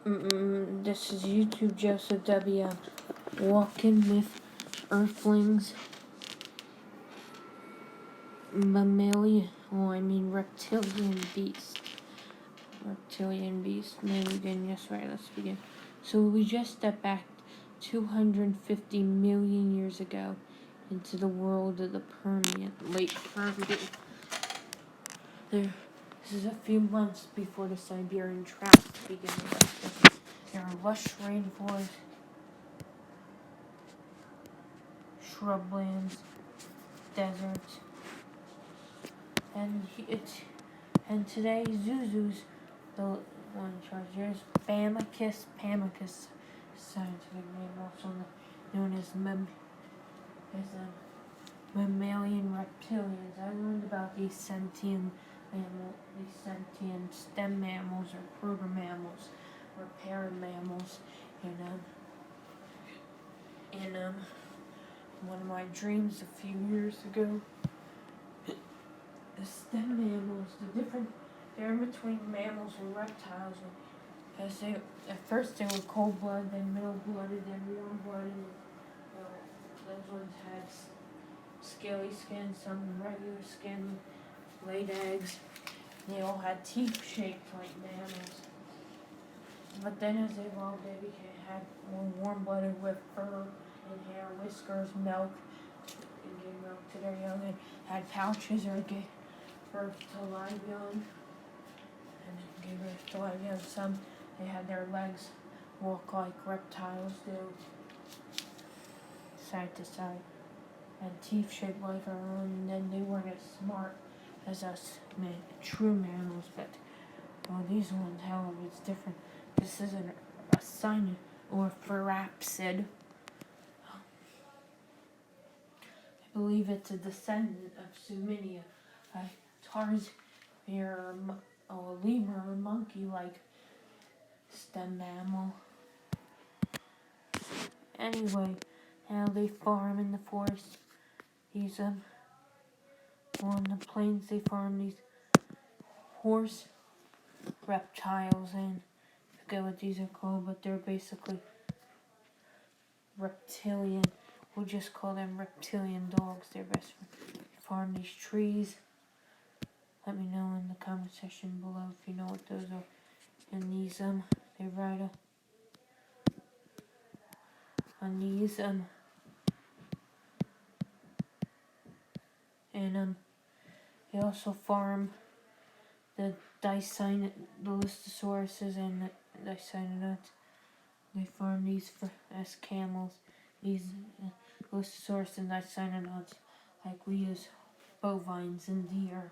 This is YouTube Joseph W. Walking with earthlings, reptilian beast. Reptilian beast. Maybe we begin. Yes, right, let's begin. So we just stepped back 250 million years ago into the world of the Permian, late Permian. This is a few months before the Siberian drought began. There are lush rainforests, shrublands, deserts, and today Zuzu's the one in charge. There's Pamacus, scientific name, also known as mammalian reptilians. I learned about these sentient stem mammals or proto-mammals or paramammals in one of my dreams a few years ago. The stem mammals, they're in between mammals and reptiles. Because at first they were cold-blooded, then middle-blooded, then warm-blooded. Those ones had scaly skin, some regular skin, laid eggs. They all had teeth shaped like mammals. But then as they evolved, they had more warm-blooded with fur and hair, whiskers, milk, and gave milk to their young. They had pouches or gave birth to live young, and gave birth to live young. Some, they had their legs walk like reptiles do, side to side, and teeth shaped like our own. And then they weren't as smart as us, true mammals, but these ones, however, it's different. This isn't a cynid or therapsid. I believe it's a descendant of Suminia, a tarsier or a lemur or monkey-like stem mammal. Anyway, now they farm in the forest. These on the plains they farm these horse reptiles, and I forget what these are called, but they're basically reptilian. We'll just call them reptilian dogs. They're best friends. Farm these trees. Let me know in the comment section below if you know what those are. And these they ride on these and they also farm the Dilostosauruses and the Dicynodonts. They farm these as camels. These Dilostosauruses and Dicynodonts, like we use bovines and deer.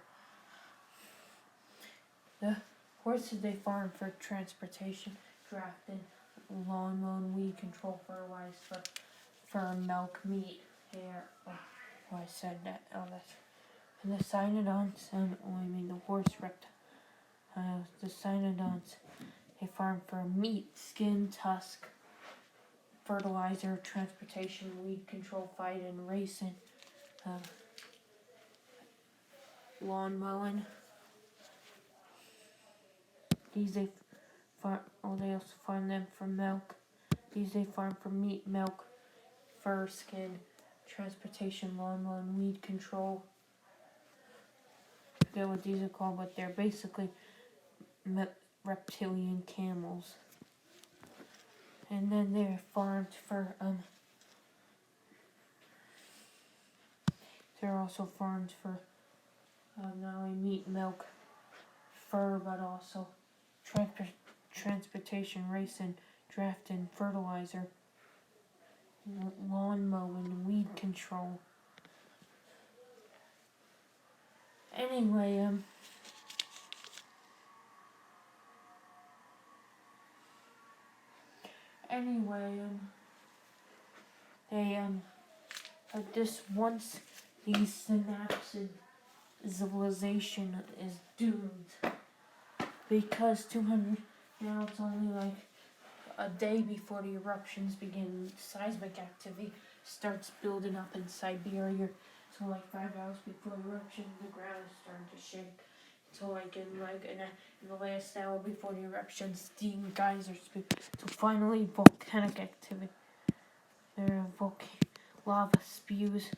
The horses they farm for transportation, drafting, lawn mowing, weed control, fertilizer, for milk, meat, hair. Oh, I said that. Oh, that's. And the cynodonts, the horse reptiles, the cynodonts, they farm for meat, skin, tusk, fertilizer, transportation, weed control, fighting, racing, lawn mowing. These they farm. They also farm them for milk. These they farm for meat, milk, fur, skin, transportation, lawn mowing, weed control. I forget what these are called, but they're basically reptilian camels. And then they're farmed for they're also farmed for not only meat, milk, fur, but also transportation, racing, drafting, fertilizer, lawn mowing, weed control. Anyway, they this once these synapsid civilization is doomed because 200 now it's only like a day before the eruptions begin. Seismic activity starts building up in Siberia. So like 5 hours before eruption, the ground is starting to shake. So like in the last hour before the eruption, steam geysers so finally volcanic activity. There are lava spews.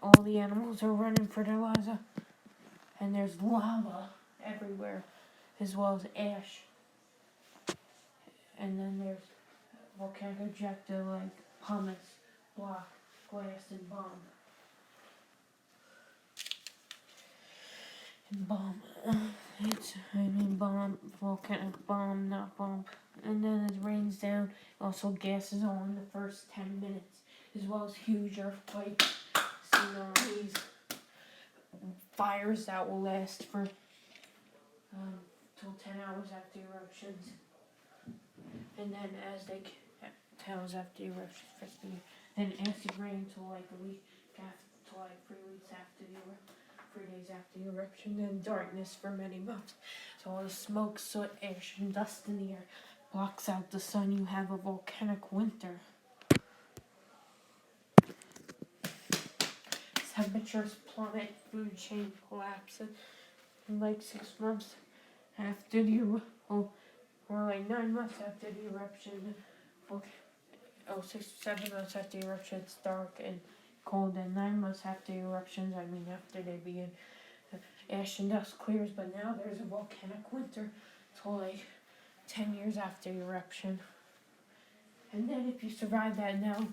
All the animals are running for their lives, and there's lava everywhere, as well as ash. And then there's volcanic ejecta like pumice, block, glass, and bomb. Bomb. Bomb, volcanic bomb, not bomb. And then it rains down. Also, gases on the first 10 minutes, as well as huge earthquakes, tsunamis, fires that will last for till 10 hours after eruptions. And then as they 10 hours after eruptions, then acid rain till like a week after, till like 3 weeks after the eruption. 3 days after the eruption, then darkness for many months. So all the smoke, soot, ash, and dust in the air blocks out the sun. You have a volcanic winter. Temperatures plummet, food chain collapses in like 6 months after the or like 9 months after the eruption. 6 to 7 months after the eruption, it's dark and cold. And 9 months after the eruptions, after they begin, ash and dust clears. But now there's a volcanic winter till like 10 years after the eruption. And then if you survive that now,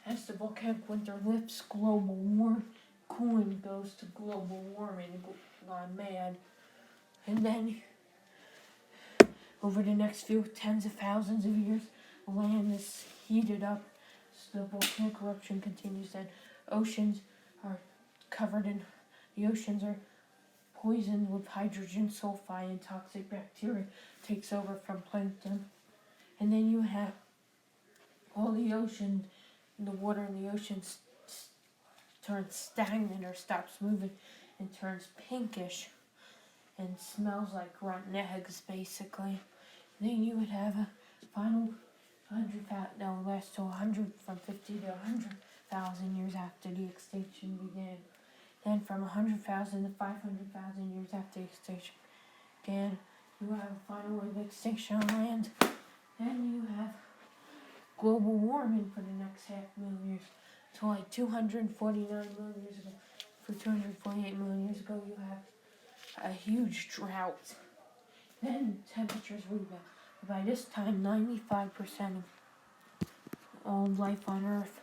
as the volcanic winter lifts, global cooling goes to global warming, gone mad. And then over the next few tens of thousands of years, the land is heated up. So the volcanic eruption continues. Then oceans are poisoned with hydrogen sulfide, and toxic bacteria takes over from plankton. And then you have all the ocean, the water in the ocean turns stagnant or stops moving and turns pinkish and smells like rotten eggs, basically. And then you would have a final 100,000, that will last to 100, from 50 to 100,000 years after the extinction began. Then from 100,000 to 500,000 years after the extinction began, you have a final wave of extinction on land. Then you have global warming for the next 500,000 years. So like 249 million years ago, for 248 million years ago, you have a huge drought. Then temperatures rebound. By this time, 95% of all life on Earth,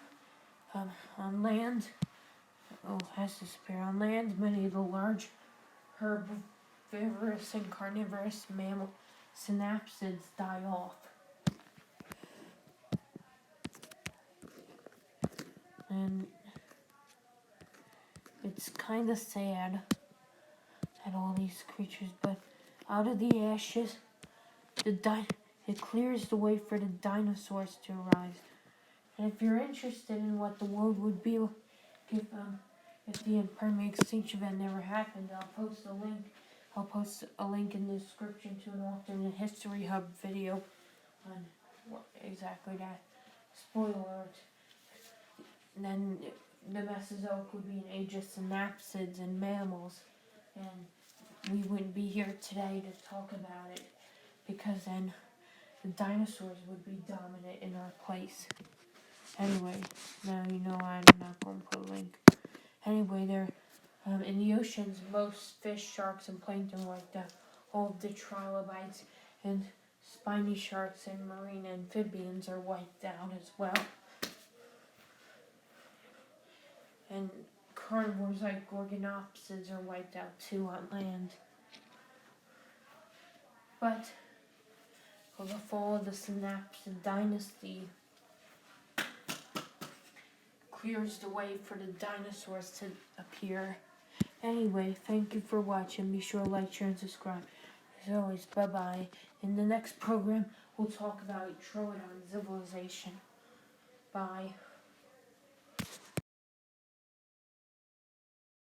on land, has disappeared. On land, many of the large herbivorous and carnivorous mammal synapsids die off. And it's kind of sad at all these creatures, but out of the ashes, it clears the way for the dinosaurs to arise. And if you're interested in what the world would be if the permanent extinction event never happened, I'll post a link. I'll post a link in the description to an alternate history hub video on exactly that. Spoiler alert. And then the Mesozoic would be an age of synapsids and mammals, and we wouldn't be here today to talk about it, because then the dinosaurs would be dominant in our place. Anyway, now you know I'm not going to put a link. Anyway, in the oceans, most fish, sharks, and plankton like that, all of the trilobites and spiny sharks and marine amphibians are wiped out as well. And carnivores like gorgonopsids are wiped out too on land. But with the fall of the Synapsid dynasty, clears the way for the dinosaurs to appear. Anyway, thank you for watching. Be sure to like, share, and subscribe. As always, bye-bye. In the next program, we'll talk about Troodon civilization. Bye.